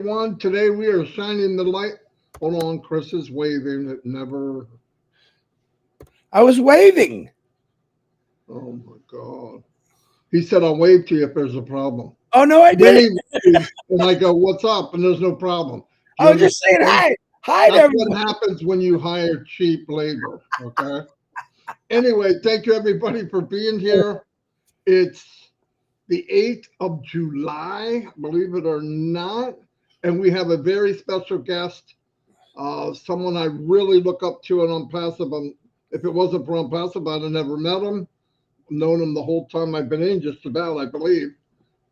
Everyone, today we are shining the light. Hold on, Chris is waving. It never. I was waving. Oh my God. He said, I'll wave to you if there's a problem. Oh no, I And then didn't. he waves, and I go, What's up? And there's no problem. Do I you was just saying understand? hi. Hi to That's what everyone. happens when you hire cheap labor. Okay. Anyway, thank you everybody for being here. It's the 8th of July, believe it or not. And we have a very special guest. Someone I really look up to and Unpassive. If it wasn't for Unpassive, I'd have never met him. Known him the whole time I've been in, just about, I believe.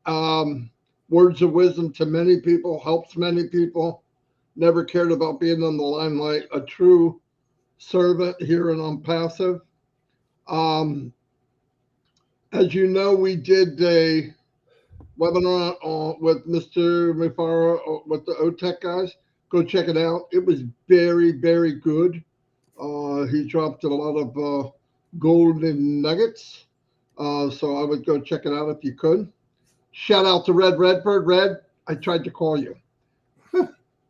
Um, Words of wisdom to many people, helps many people. Never cared about being on the limelight. A true servant here in Unpassive. Um, as you know, we did a webinar with Mr. Mufara with the OTech guys. Go check it out. It was very, very good. He dropped a lot of golden nuggets. So I would go check it out if you could. Shout out to Red Redford. Red, I tried to call you.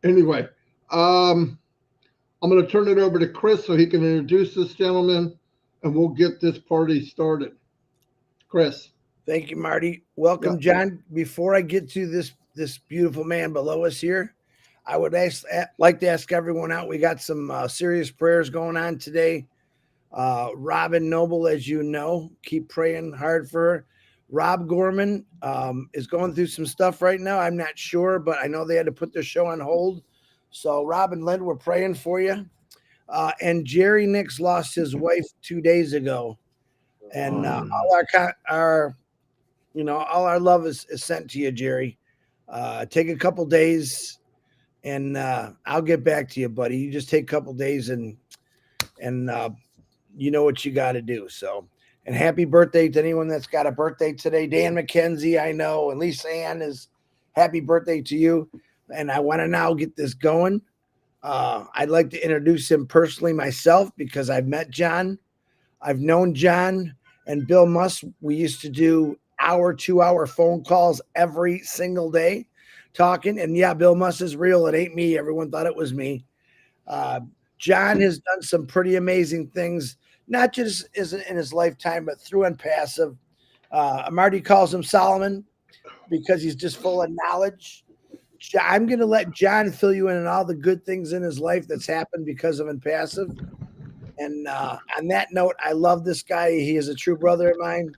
Anyway, um, I'm going to turn it over to Chris so he can introduce this gentleman and we'll get this party started. Chris. Thank you, Marty. Yeah. Welcome, John. Before I get to this beautiful man below us here, I would like to ask everyone out. We got some serious prayers going on today. Robin Noble, as you know, keep praying hard for her. Rob Gorman is going through some stuff right now. I'm not sure, but I know they had to put their show on hold. So, Rob and Lynn, we're praying for you. And Jerry Nix lost his wife 2 days ago, and all our all our love is sent to you, Jerry. Take a couple days, and I'll get back to you, buddy. You just take a couple days, and you know what you got to do. So, and happy birthday to anyone that's got a birthday today. Dan McKenzie, I know, and Lisa Ann is happy birthday to you. And I want to now get this going. I'd like to introduce him personally myself because I've met John. I've known John and Bill Musk. We used to do 2-hour phone calls every single day talking. And yeah, Bill Musk is real. It ain't me. Everyone thought it was me. Uh, John has done some pretty amazing things, not just in his lifetime, but through and passive. Marty calls him Solomon because he's just full of knowledge. I'm going to let John fill you in on all the good things in his life that's happened because of Impassive. And on that note, I love this guy. He is a true brother of mine.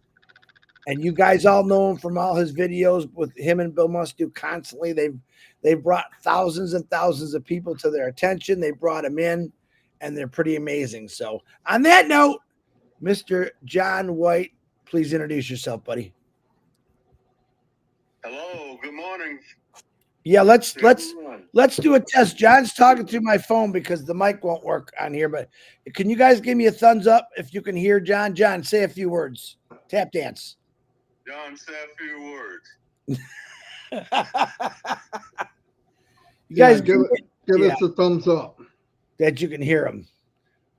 And you guys all know him from all his videos with him and Bill Musk do constantly. They've brought thousands and thousands of people to their attention. They brought him in, and they're pretty amazing. So on that note, Mr. John White, please introduce yourself, buddy. Hello, good morning. Yeah, let's do a test. John's talking through my phone because the mic won't work on here. But can you guys give me a thumbs up if you can hear John? John, say a few words. Tap dance. John, say a few words. You guys give us a thumbs up. That you can hear him.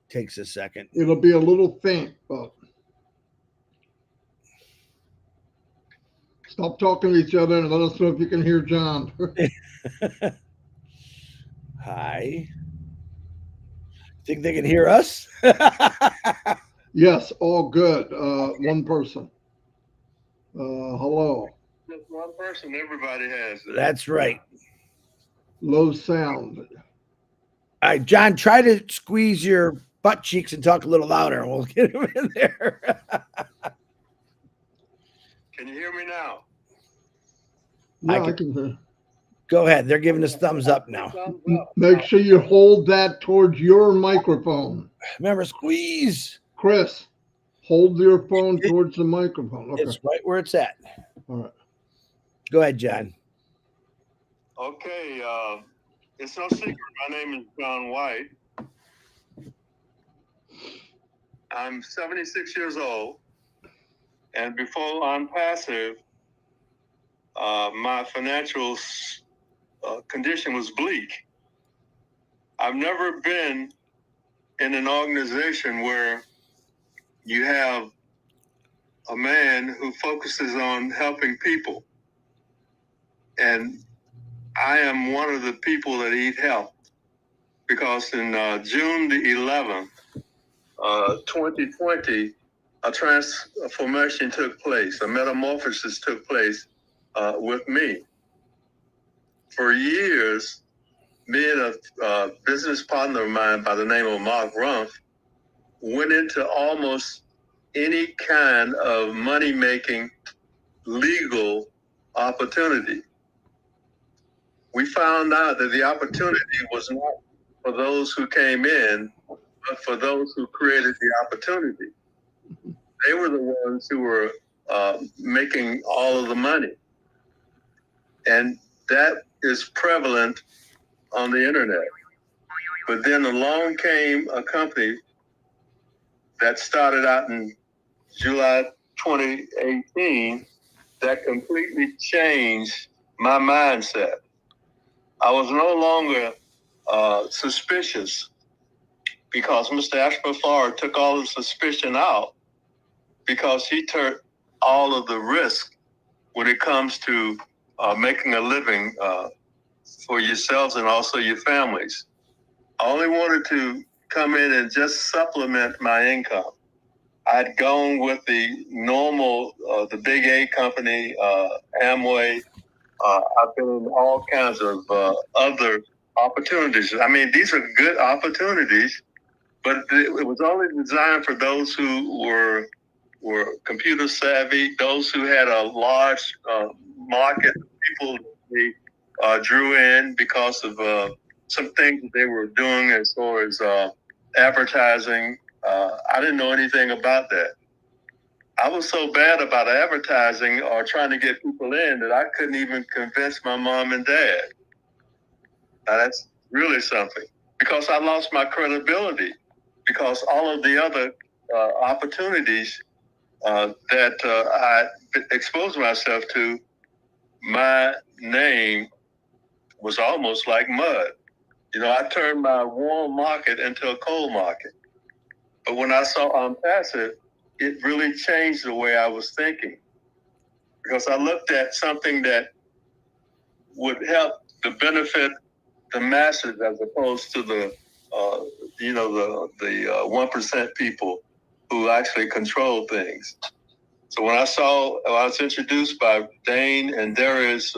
Takes a second. It'll be a little faint, but stop talking to each other and let us know if you can hear John. Hi. Think they can hear us? Yes, all good. One person. Hello. Just one person, everybody has it. That's right. Low sound. All right, John, try to squeeze your butt cheeks and talk a little louder, and we'll get him in there. Can you hear me now? Yeah, I can hear. Go ahead. They're giving us thumbs up now. Make sure you hold that towards your microphone. Remember, squeeze. Chris, hold your phone towards the microphone. Okay. It's right where it's at. All right. Go ahead, John. Okay, it's no secret. My name is John White. I'm 76 years old, and before I'm passive, my financial condition was bleak. I've never been in an organization where you have a man who focuses on helping people. And I am one of the people that need help because in June the 11th, 2020, a transformation took place, a metamorphosis took place with me. For years, me and a business partner of mine by the name of Mark Rumpf went into almost any kind of money-making legal opportunity. We found out that the opportunity was not for those who came in, but for those who created the opportunity. They were the ones who were making all of the money. And that is prevalent on the internet. But then along came a company that started out in July 2018 that completely changed my mindset. I was no longer suspicious because Mr. Ashby Farr took all the suspicion out because he took all of the risk when it comes to making a living for yourselves and also your families. I only wanted to come in and just supplement my income. I'd gone with the normal, the big A company, Amway. I've been in all kinds of other opportunities. I mean, these are good opportunities, but it was only designed for those who were computer savvy, those who had a large market of people they drew in because of some things that they were doing as far as advertising. I didn't know anything about that. I was so bad about advertising or trying to get people in that I couldn't even convince my mom and dad. Now that's really something because I lost my credibility because all of the other opportunities that I exposed myself to, my name was almost like mud. You know, I turned my warm market into a cold market. But when I saw Unpassive, it really changed the way I was thinking. Because I looked at something that would help to benefit the masses as opposed to the 1% people who actually control things. So when I was introduced by Dane and Darius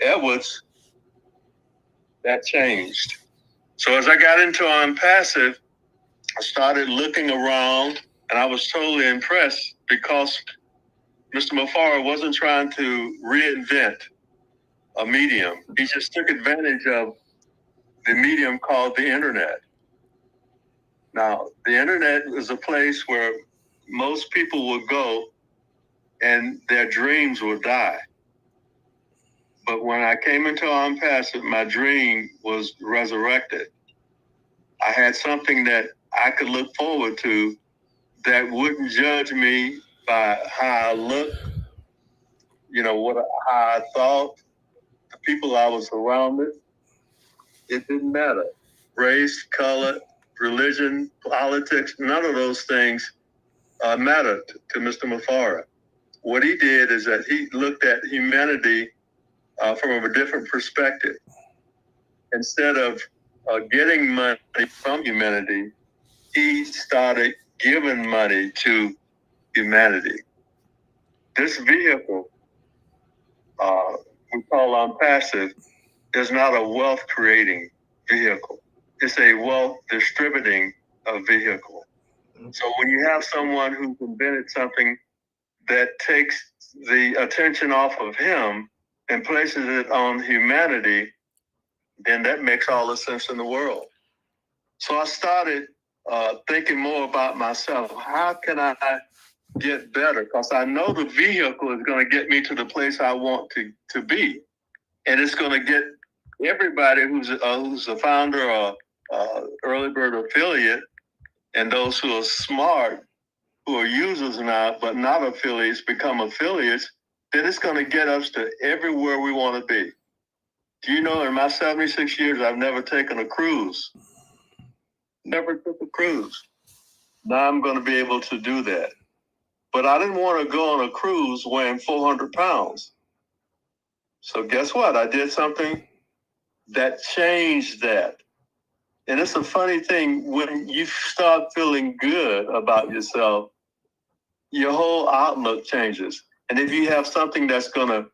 Edwards, that changed. So as I got into Unpassive, I started looking around and I was totally impressed because Mr. Mufara wasn't trying to reinvent a medium. He just took advantage of the medium called the internet. Now, the internet is a place where most people will go and their dreams will die. But when I came into Unpassive, my dream was resurrected. I had something that I could look forward to that wouldn't judge me by how I looked, how I thought, the people I was around with. It didn't matter. Race, color, religion, politics, none of those things mattered to Mr. Mufara. What he did is that he looked at humanity from a different perspective. Instead of getting money from humanity, he started giving money to humanity. This vehicle, we call Unpassive, is not a wealth creating vehicle. It's a wealth distributing vehicle. So when you have someone who's invented something that takes the attention off of him and places it on humanity, then that makes all the sense in the world. So I started thinking more about myself. How can I get better? Because I know the vehicle is going to get me to the place I want to be. And it's going to get everybody who's a founder or early bird affiliate and those who are smart, who are users now, but not affiliates, become affiliates, then it's going to get us to everywhere we want to be. Do you know, in my 76 years, I've never taken a cruise. Never took a cruise. Now I'm going to be able to do that. But I didn't want to go on a cruise weighing 400 pounds. So guess what? I did something that changed that. And it's a funny thing, when you start feeling good about yourself, your whole outlook changes. And if you have something that's going to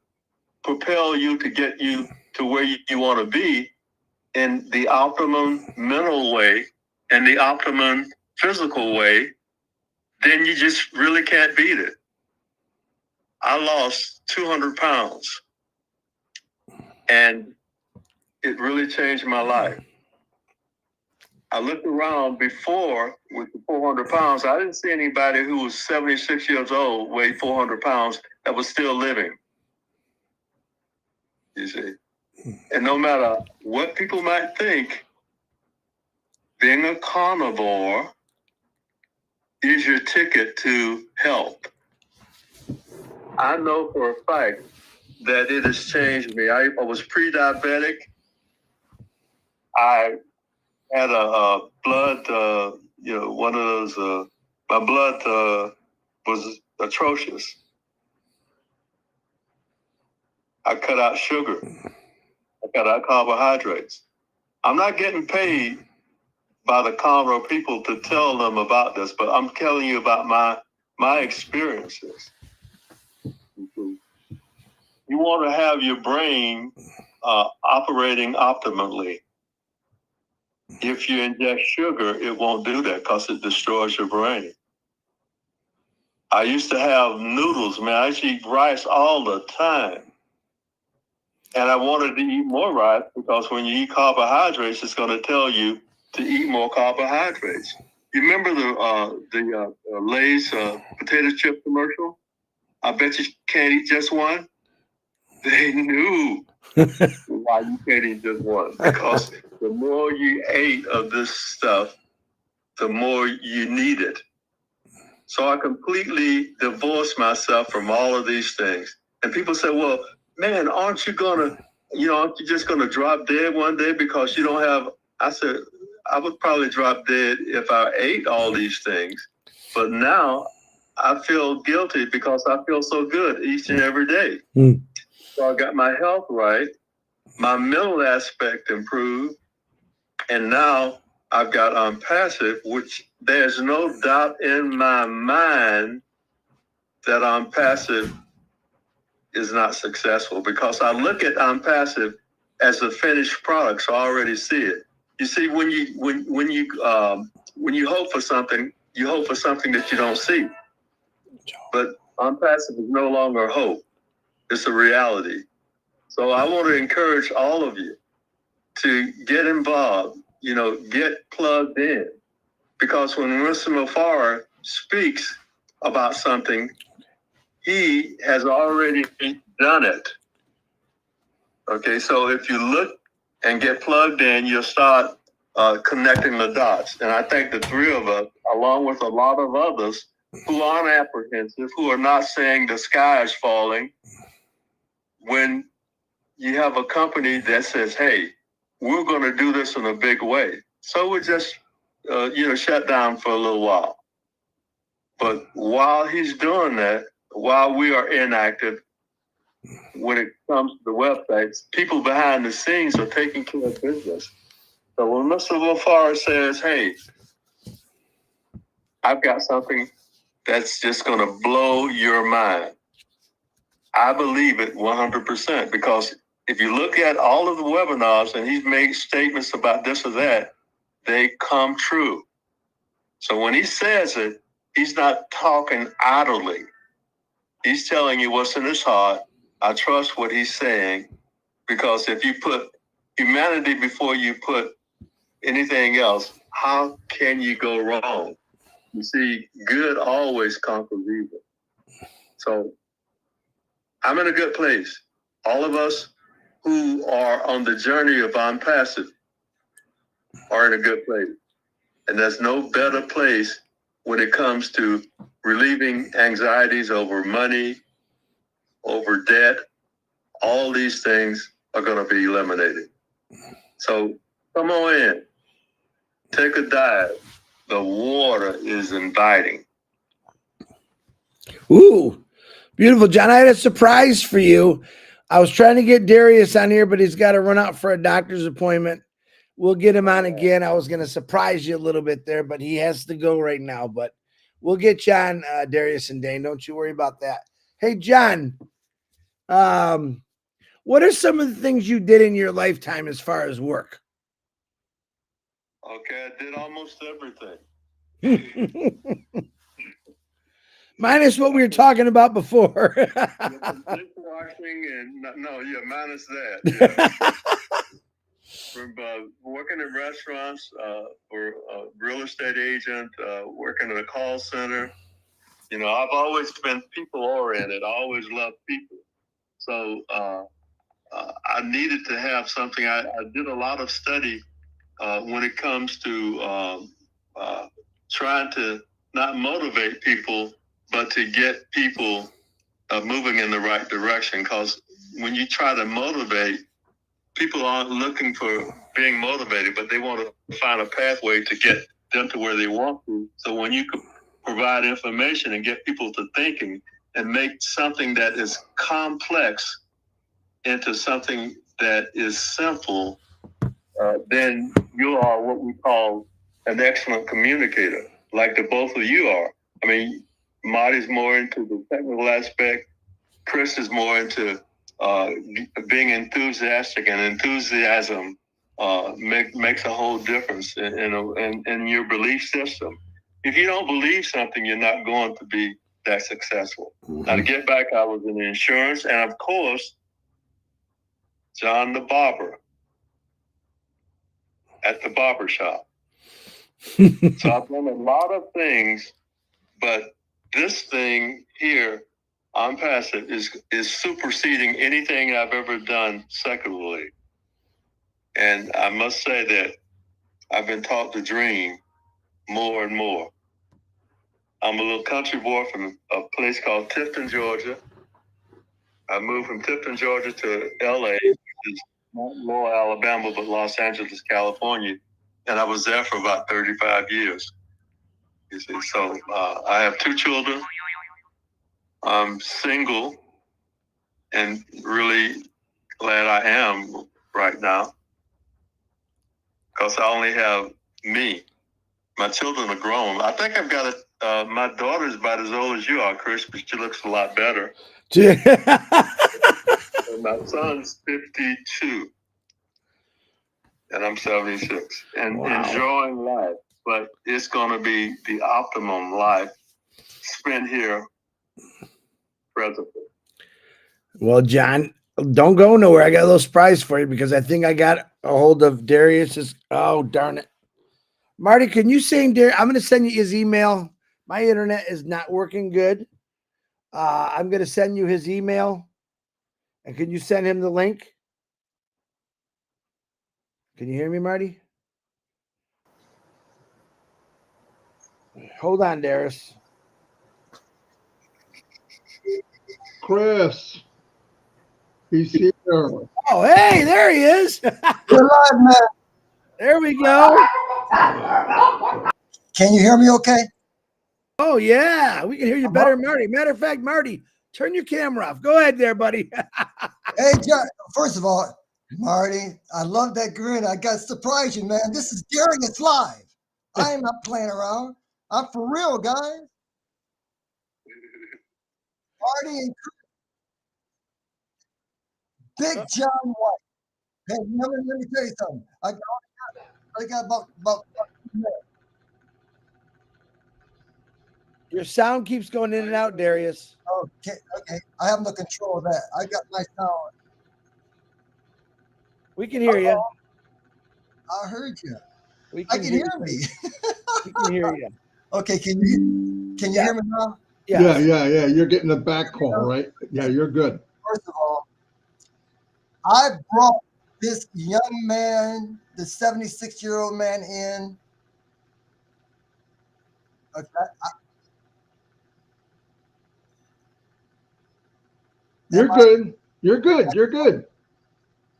propel you to get you to where you want to be in the optimum mental way and the optimum physical way, then you just really can't beat it. I lost 200 pounds and it really changed my life. I looked around before with the 400 pounds. I didn't see anybody who was 76 years old, weighed 400 pounds, that was still living. You see? And no matter what people might think, being a carnivore is your ticket to health. I know for a fact that it has changed me. I was pre-diabetic. I had a blood, one of those, my blood was atrocious. I cut out sugar. I cut out carbohydrates. I'm not getting paid by the carnivore people to tell them about this, but I'm telling you about my experiences. You want to have your brain operating optimally. If you ingest sugar, it won't do that because it destroys your brain. I used to have noodles, man. I used to eat rice all the time. And I wanted to eat more rice because when you eat carbohydrates, it's going to tell you to eat more carbohydrates. You remember the Lay's potato chip commercial? I bet you can't eat just one. They knew why you can't eat just one. Because the more you ate of this stuff, the more you need it. So I completely divorced myself from all of these things. And people say, well, man, aren't you just going to drop dead one day because you don't have, I said, I would probably drop dead if I ate all these things. But now I feel guilty because I feel so good each and every day. Mm. So I got my health right. My mental aspect improved. And now I've got passive, which there's no doubt in my mind that passive is not successful because I look at passive as a finished product, so I already see it. You see, when you hope for something, you hope for something that you don't see. But passive is no longer hope; it's a reality. So I want to encourage all of you to get involved. Get plugged in, because when Mr. Mufara speaks about something, he has already done it. Okay, so if you look and get plugged in, you'll start connecting the dots. And I think the three of us, along with a lot of others who aren't apprehensive, who are not saying the sky is falling, when you have a company that says, hey, we're going to do this in a big way. So we're just, shut down for a little while. But while he's doing that, while we are inactive, when it comes to the websites, people behind the scenes are taking care of business. So when Mr. Mufara says, hey, I've got something that's just going to blow your mind, I believe it 100%, because if you look at all of the webinars and he's made statements about this or that, they come true. So when he says it, he's not talking idly. He's telling you what's in his heart. I trust what he's saying, because if you put humanity before you put anything else, how can you go wrong? You see, good always conquers evil. So I'm in a good place. All of us who are on the journey of passive are in a good place. And there's no better place when it comes to relieving anxieties over money, over debt. All these things are going to be eliminated. So come on in. Take a dive. The water is inviting. Ooh, beautiful, John. I had a surprise for you. I was trying to get Darius on here, but he's got to run out for a doctor's appointment. We'll get him on again. I was going to surprise you a little bit there, but he has to go right now. But we'll get you on, Darius and Dane. Don't you worry about that. Hey, John, what are some of the things you did in your lifetime as far as work? Okay, I did almost everything. Minus what we were talking about before. Dishwashing and minus that. Yeah. From working in restaurants, for a real estate agent, working at a call center. You know, I've always been people oriented. I always loved people. So I needed to have something. I did a lot of study when it comes to trying to not motivate people, but to get people moving in the right direction. Because when you try to motivate, people aren't looking for being motivated, but they want to find a pathway to get them to where they want to. So when you can provide information and get people to thinking and make something that is complex into something that is simple, then you are what we call an excellent communicator, like the both of you are. I mean, Marty's more into the technical aspect. Chris is more into being enthusiastic, and enthusiasm makes a whole difference in your belief system. If you don't believe something, you're not going to be that successful. Mm-hmm. Now, to get back, I was in insurance, and of course, John the barber at the barber shop. So I've done a lot of things, but this thing here, I'm passive, is superseding anything I've ever done secularly. And I must say that I've been taught to dream more and more. I'm a little country boy from a place called Tifton, Georgia. I moved from Tifton, Georgia to LA, which is not Lower Alabama, but Los Angeles, California. And I was there for about 35 years. You see, so I have 2 children. I'm single and really glad I am right now because I only have me. My children are grown. I think I've got my daughter's about as old as you are, Chris, but she looks a lot better. And my son's 52 and I'm 76 and enjoying life, but it's going to be the optimum life spent here presently. Well, John, don't go nowhere. I got a little surprise for you because I think I got a hold of Darius's. Oh, darn it. Marty, can you send Darius? I'm going to send you his email. My internet is not working good. I'm going to send you his email. And can you send him the link? Can you hear me, Marty? Hold on, Darius. Chris. He's here. Oh, hey, there he is. Good luck, man. There we go. Can you hear me okay? Oh, yeah. We can hear you better, Marty. Matter of fact, Marty, turn your camera off. Go ahead there, buddy. Hey, John, first of all, Marty, I love that grin. I got to surprise you, man. This is Darius Live. I am not playing around. I'm for real, guys. Marty and Chris. Big John White. Hey, let me tell you something. I got about 2 minutes. Your sound keeps going in and out, Darius. Okay. I have no control of that. I got my sound. We can hear you. I heard you. I can hear me. We can hear you. Okay, can you hear me now? Yes. Yeah. You're getting a back call, right? Yeah, you're good. First of all, I brought this young man, the 76-year-old man in. Okay. You're good. You're good. You're good.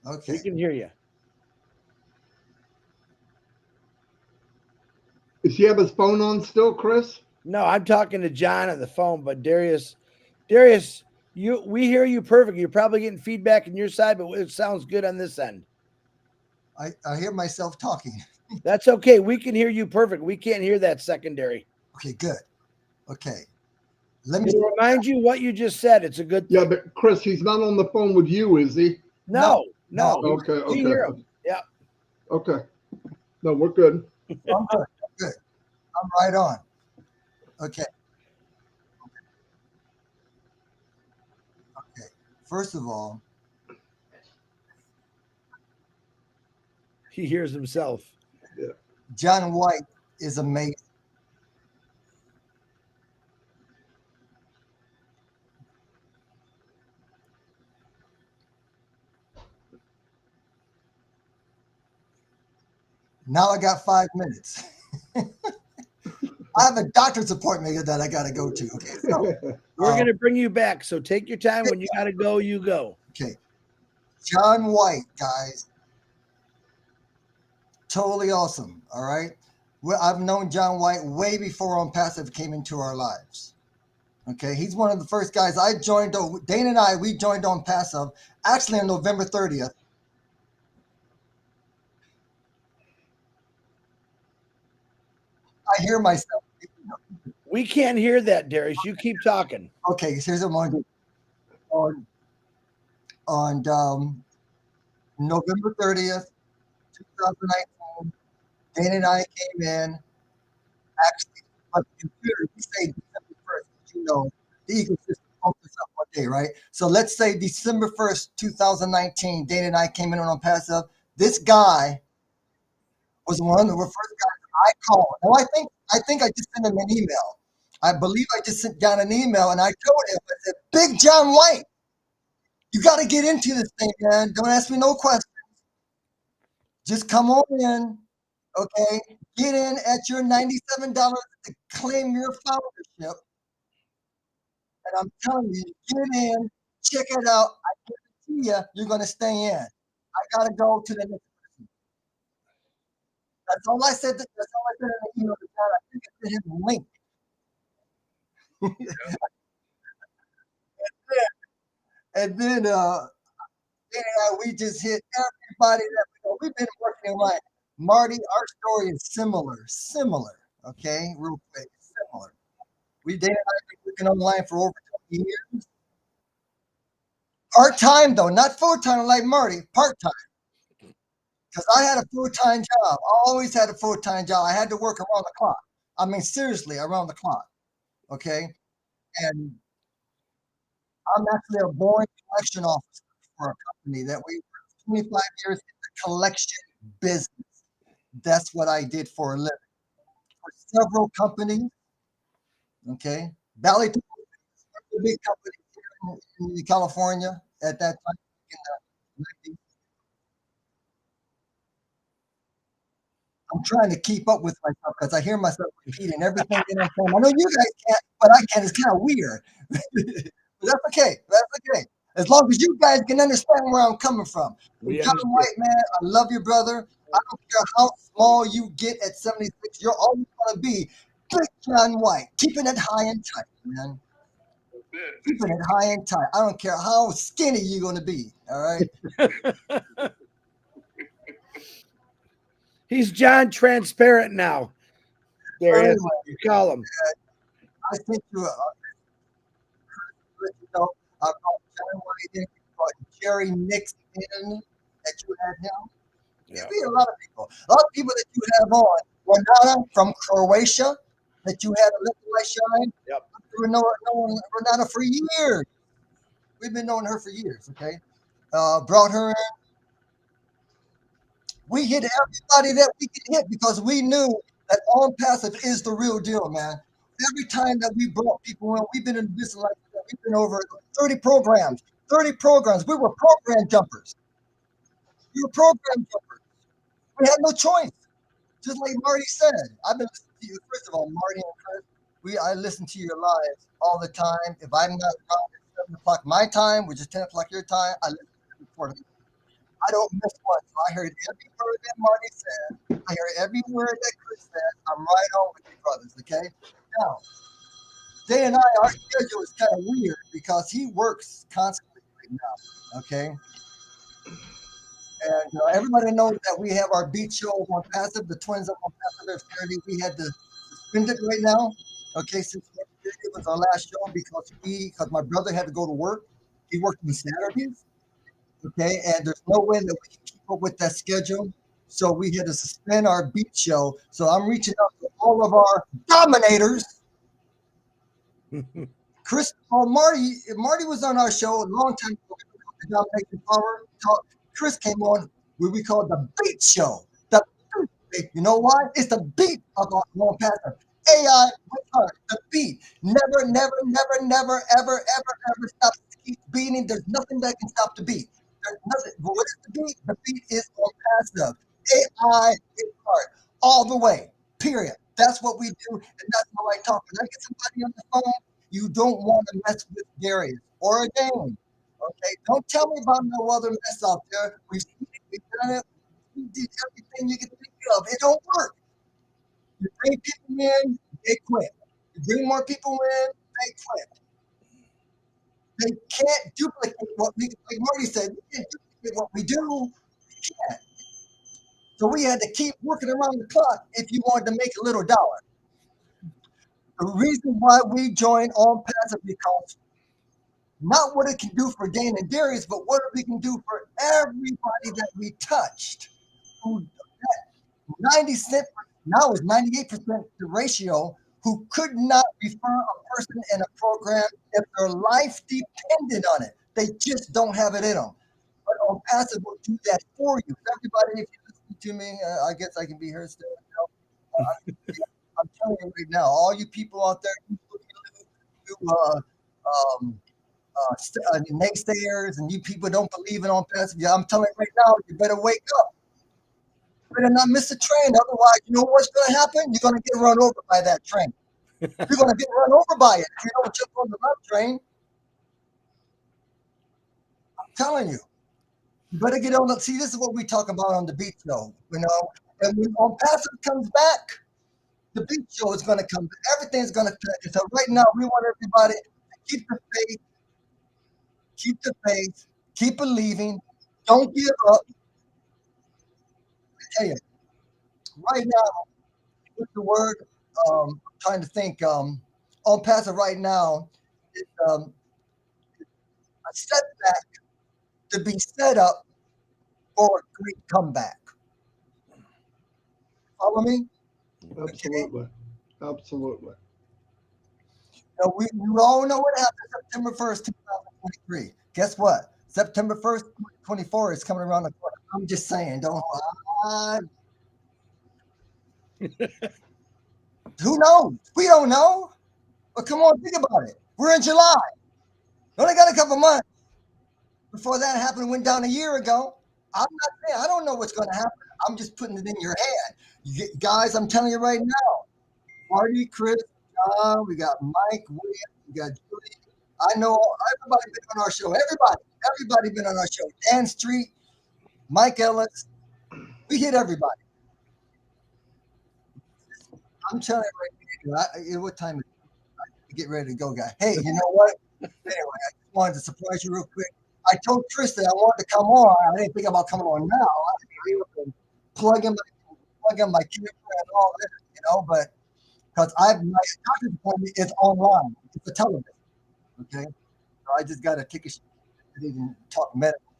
Okay. We can hear you. Does he have his phone on still, Chris? No, I'm talking to John on the phone, but Darius, We hear you perfect. You're probably getting feedback on your side, but it sounds good on this end. I hear myself talking. That's okay. We can hear you perfect. We can't hear that secondary. Okay, good. Okay. Let me To remind you what you just said. It's a good Yeah, thing. but Chris, he's not on the phone with you, is he? No. Okay, We hear him. Yeah. okay. No, we're good. I'm good. I'm good. I'm right on. Okay. Okay. First of all, He hears himself. John White is amazing. Now I got 5 minutes. I have a doctor's appointment that I got to go to. Okay. So, We're going to bring you back. So take your time. When you got to go, you go. okay. John White, guys. Totally awesome. All right. Well, I've known John White way before On Passive came into our lives. Okay. He's one of the first guys I joined. Dana and I, we joined On Passive actually on November 30th. I hear myself. We can't hear that, Darius. You keep talking. Okay. Here's what I'm going to do. On November 30th, 2019, Dana and I came in. Actually, on the computer, we say December 1st, you know, the ecosystem opens up one day, right? So let's say December 1st, 2019, Dana and I came in on Passive. This guy was one of the first guys I called. Now I think I just sent him an email. I believe I just sent down an email and I told him, I said, Big John White, you got to get into this thing, man. Don't ask me no questions. Just come on in. Okay, get in at your $97 to claim your foundership. And I'm telling you, get in, check it out. I guarantee you're going to stay in. I got to go to the next person. That's all I said. That's all I said in the email to John. I think I sent him a link. and then we just hit everybody that we know. We've been working online. Marty, our story is similar. Okay, real quick, similar. We Dana and I have been working online for over 20 years. Part-time though, not full-time like Marty, part-time. Because I had a full-time job. I always had a full-time job. I had to work around the clock. I mean, seriously, around the clock. Okay. And I'm actually a born collection officer for a company that we worked 25 years in the collection business. That's what I did for a living. For several companies. Okay. Valley, a big company here in California at that time in the 90s. I'm trying to keep up with myself because I hear myself repeating everything that I'm saying. I know you guys can't, but I can. It's kind of weird. But that's okay. That's okay. As long as you guys can understand where I'm coming from. John White, man, I love you, brother. I don't care how small you get at 76. You're always going to be Big John White. Keeping it high and tight, man. Keeping it high and tight. I don't care how skinny you're going to be. All right. He's John Transparent now. There he is. You call him. I think you know, John White, Jerry Nixon that you had him. Yeah. You a lot of people. A lot of people that you have on. Renata from Croatia that you had a Let the Light Shine. Yep. We were knowing Renata for years. We've been knowing her for years, okay? Brought her in. We hit everybody that we could hit because we knew that On Passive is the real deal, man. Every time that we brought people in, we've been in business like that. We've been over 30 programs. 30 programs. We were program jumpers. We were program jumpers. We had no choice. Just like Marty said. I've been listening to you. First of all, Marty and Chris, I listen to your lives all the time. If I'm not around at 7 o'clock my time, which is 10 o'clock your time, I listen to you before the I don't miss one. So I heard every word that Marty said. I heard every word that Chris said. I'm right on with you, brothers. Okay. Now, Day and I, our schedule is kind of weird because he works constantly right now. Okay. And everybody knows that we have our beat show on Passive, the Twins up on Passive Saturday. We had to suspend it right now. Okay, since it was our last show because my brother had to go to work. He worked on Saturdays. Okay, and there's no way that we can keep up with that schedule. So we had to suspend our beat show. So I'm reaching out to all of our dominators. Chris, Marty was on our show a long time ago. The Domination Power Talk. Chris came on where we call it the Beat Show. You know why? It's the beat of our long pastor. AI with her, the beat. Never, never, never, never, ever, ever, ever stop. Keep beating. There's nothing that can stop the beat. There's nothing. But what is the beat? The beat is on passive. AI with her. All the way. Period. That's what we do, and that's how I talk. When I get somebody on the phone, you don't want to mess with Darius or a game. Okay? Don't tell me about no other mess out there. We've done it. We did everything you can think of. It don't work. You bring people in, they quit. You bring more people in, they quit. They can't duplicate what we, like Marty said, we can't duplicate what we do. We can't. So we had to keep working around the clock if you wanted to make a little dollar. The reason why we joined On Passive because not what it can do for Dane and Darius, but what we can do for everybody that we touched. 90%, now is 98% the ratio who could not refer a person in a program if their life depended on it. They just don't have it in them. But On Passive will do that for you. Everybody, if you listen to me, I guess I can be heard still. I'm telling you right now, all you people out there naysayers and you people don't believe in On Passive, I'm telling you right now, you better wake up. You better not miss a train. Otherwise, you know what's going to happen? You're going to get run over by that train. You're going to get run over by it if you don't jump on the left train. I'm telling you. You better get on the. See, this is what we talk about on the beat show, you know. And when On Passive comes back, the beat show is going to come. Everything's going to connect. So right now, we want everybody to keep the faith, keep believing, don't give up. I tell you, right now, what's the word? I'm trying to think. On Passive right now is a setback to be set up for a great comeback. Follow me? Absolutely. Okay. Absolutely. Now, we all know what happened September 1st, 2023. Guess what? September 1st, 2024 is coming around the corner. I'm just saying, don't. Who knows? We don't know. But come on, think about it. We're in July. We only got a couple months. Before that happened, went down a year ago. I'm not saying I don't know what's going to happen. I'm just putting it in your hand. Guys, I'm telling you right now. Marty, Chris, John, we got Mike, William, we got Julie. I know everybody been on our show. Everybody been on our show. Dan Street, Mike Ellis. We hit everybody. I'm telling you right now. What time is it? Get ready to go, guy. Hey, you know what? Anyway, I just wanted to surprise you real quick. I told Chris that I wanted to come on. I didn't think about coming on now. I was plugging my camera and all that, you know, but because my doctor's appointment is online. It's a television. Okay. So I just got to take a shit and even talk medical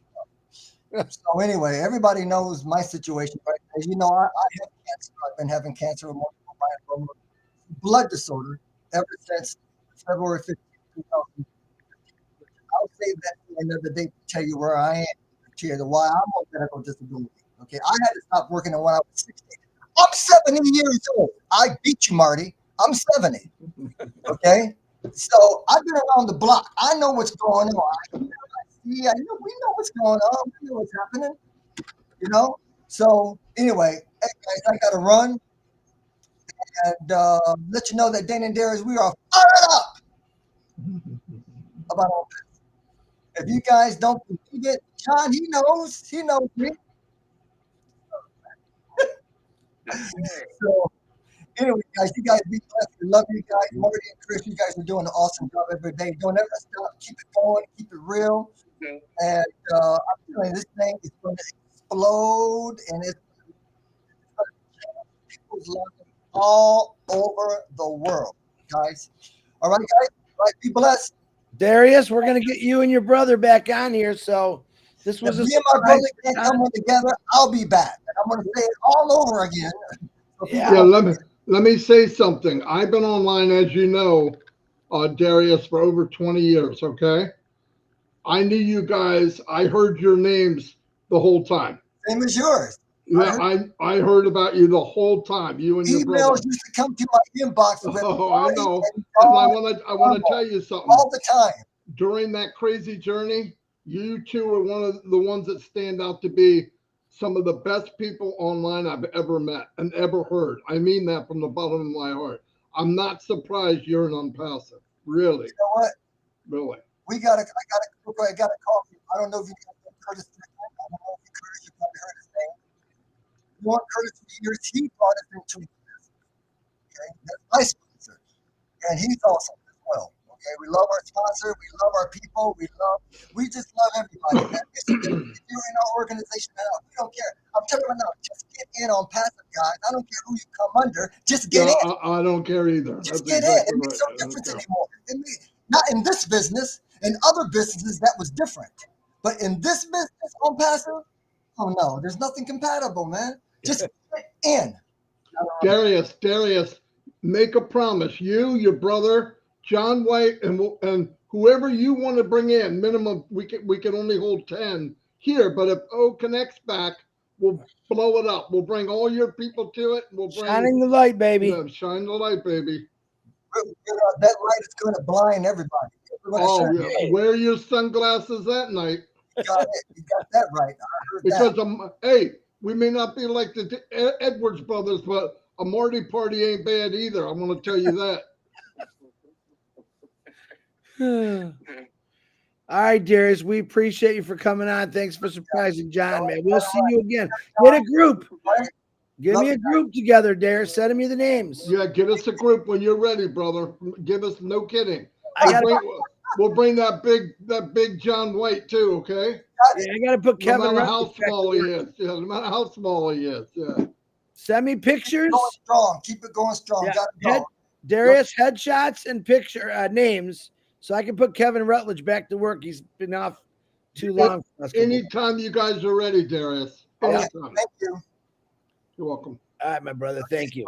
stuff. So anyway, everybody knows my situation, right? As you know, I have cancer. I've been having cancer with multiple myeloma, blood disorder ever since February 15th, 2000. I'll save that for another day to tell you where I am, to tell you why I'm on medical disability. Okay, I had to stop working when I was 16. I'm 70 years old. I beat you, Marty. I'm 70. Okay, so I've been around the block. I know what's going on. I know we know what's going on. We know what's happening. You know. So anyway, hey guys, I got to run and let you know that Dane and Darius, we are fired up about all this. If you guys don't believe it, John, he knows me. So Anyway, guys, you guys be blessed. We love you guys. Marty and Chris, you guys are doing an awesome job every day. Don't ever stop. Keep it going. Keep it real. Yeah. And I'm telling you, this thing is going to explode, and it's going to change people's lives all over the world, guys. All right, guys. All right, be blessed. Darius, we're gonna get you and your brother back on here. So this was If a me and my brother surprise. can't come on together, I'll be back. And I'm going to say it all over again. So Yeah. people- Let me say something. I've been online, as you know, Darius, for over 20 years. Okay, I knew you guys. I heard your names the whole time. Same as yours. Yeah, I heard about you the whole time. You and your brother. Emails used to come to my inbox with Oh, I Marty know. and And I John want to tell you something. all the time. During that crazy journey, you two are one of the ones that stand out to be some of the best people online I've ever met and ever heard. I mean that from the bottom of my heart. I'm not surprised you're an unpassive. Really, You know what? really. I got a call. I don't know if you know Curtis. I don't know if Curtis, you probably heard his name. You want Curtis for years? He brought us into this. Okay, that's my sponsor, and he's awesome as well. Okay, we love our sponsor. We love our people. We just love everybody, man. If you're in our organization now, we don't care. I'm telling you right now, just get in on passive, guys. I don't care who you come under. Just get in. I don't care either. Just That's get in. exactly It makes right. no difference anymore. Not in this business. In other businesses, that was different. But in this business on passive, oh no, there's nothing compatible, man. Just get in. Darius, make a promise. You, your brother, John White, and whoever you want to bring in. Minimum, we can only hold 10 here. But if O connects back, we'll blow it up. We'll bring all your people to it. We'll bring Shining the light, baby. shine the light, baby. That light is going to blind everybody. Oh, yeah. Wear your sunglasses that night. You got it. You got that right. I heard Because that. hey, we may not be like the Edwards brothers, but a Marty party ain't bad either. I'm going to tell you that. All right, Darius, we appreciate you for coming on. Thanks for surprising John, man. We'll see you again. Get a group. Give me a group together, Darius. Send me the names. Yeah, get us a group when you're ready, brother. Give us, no kidding. We'll bring that big John White too, okay? Yeah, I got to put Kevin. No matter how small he is. Yeah, no matter how small he is. Yeah. Send me pictures. Going strong. Keep it going strong. Yeah. Got it going. Darius, headshots and picture names, so I can put Kevin Rutledge back to work. He's been off too long. Anytime you guys are ready, Darius. Thank you. You're welcome. All right, my brother. Thank you.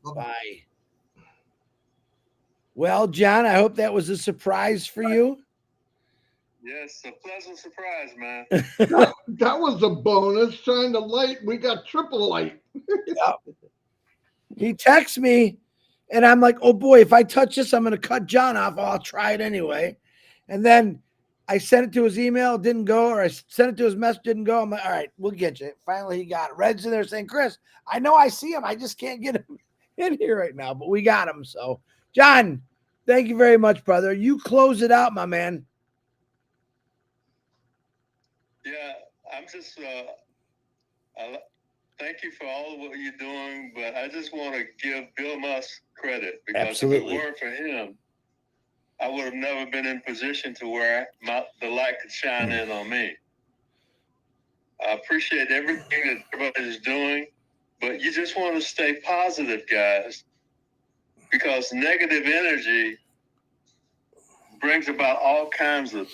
Bye-bye. Bye. Well, John, I hope that was a surprise for you. Yes, a pleasant surprise, man. That was a bonus. Shine the light. We got triple light. He texts me, and I'm like, oh boy, if I touch this, I'm going to cut John off. Oh, I'll try it anyway. And then I sent it to his email, it didn't go, or I sent it to his message, didn't go. I'm like, all right, we'll get you. Finally, he got it. Red's in there saying, Chris, I know I see him. I just can't get him in here right now, but we got him. So, John, thank you very much, brother. You close it out, my man. Yeah, I'm just thank you for all of what you're doing, but I just want to give Bill Musk credit because Absolutely. if it weren't for him, I would have never been in position to where the light could shine in on me. I appreciate everything that everybody is doing, but you just want to stay positive, guys, because negative energy brings about all kinds of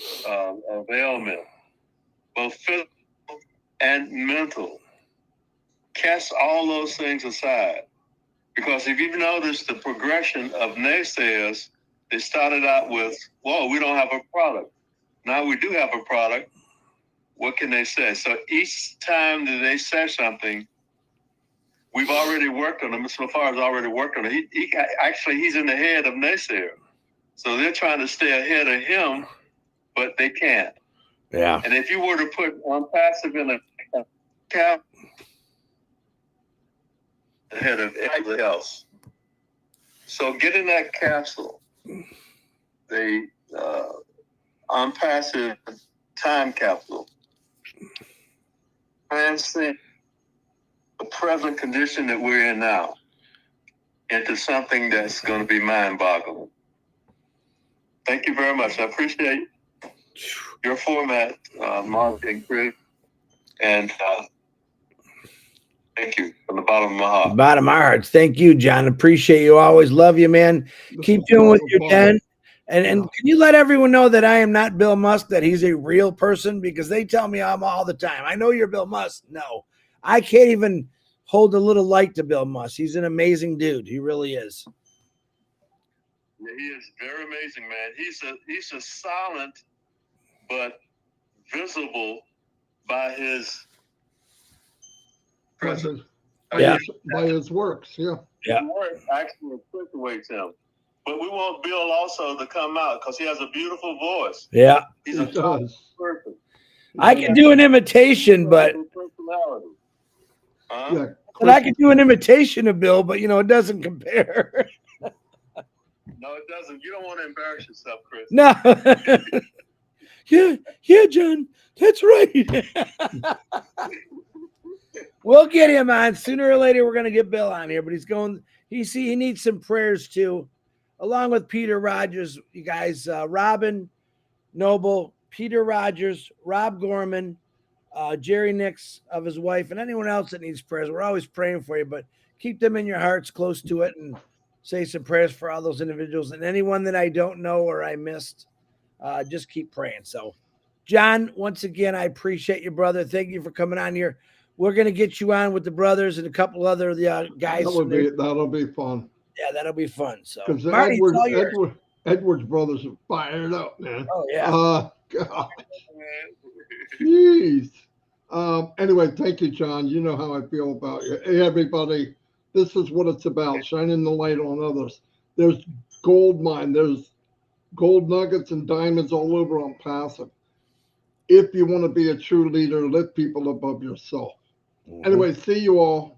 ailment, both physical and mental. Cast all those things aside. Because if you've noticed the progression of naysayers, they started out with, whoa, we don't have a product. Now we do have a product. What can they say? So each time that they say something, we've already worked on them. Mr. LaFar has already worked on it. He's in the head of naysayer. So they're trying to stay ahead of him, but they can't. Yeah. And if you were to put passive in a cap ahead of everything else. So get in that capsule. The unpassive time capsule. Transcend the present condition that we're in now. into something that's going to be mind-boggling. Thank you very much. I appreciate your format, Mark and Chris, and thank you from the bottom of my heart. Bottom of our hearts. Thank you, John. Appreciate you. Always love you, man. Keep doing what you're doing. And can you let everyone know that I am not Bill Musk, that he's a real person? Because they tell me I'm all the time. I know you're Bill Musk. No, I can't even hold a little light to Bill Musk. He's an amazing dude. He really is. Yeah, he is very amazing, man. He's a silent but visible by his presence. By his works, yeah. His work actually accentuates him. But we want Bill also to come out because he has a beautiful voice. Yeah. He's a person. I can do an imitation, but Yeah, but I can do an imitation of Bill, but it doesn't compare. No, it doesn't. You don't want to embarrass yourself, Chris. No. Yeah, John. That's right. We'll get him on. Sooner or later, we're gonna get Bill on here, but he needs some prayers too. Along with Peter Rogers, you guys, Robin Noble, Peter Rogers, Rob Gorman, Jerry Nix of his wife, and anyone else that needs prayers. We're always praying for you, but keep them in your hearts, close to it, and say some prayers for all those individuals. And anyone that I don't know or I missed, just keep praying. So, John, once again, I appreciate you, brother. Thank you for coming on here. We're going to get you on with the brothers and a couple other guys. That'll be fun. Yeah, that'll be fun. So, because Marty, Edward's brothers are fired up, man. Oh yeah. God. Jeez. Anyway, thank you, John. You know how I feel about you. Hey, everybody, this is what it's about: shining the light on others. There's gold mine. There's gold nuggets and diamonds all over on Passive. If you want to be a true leader, lift people above yourself. Anyway, see you all.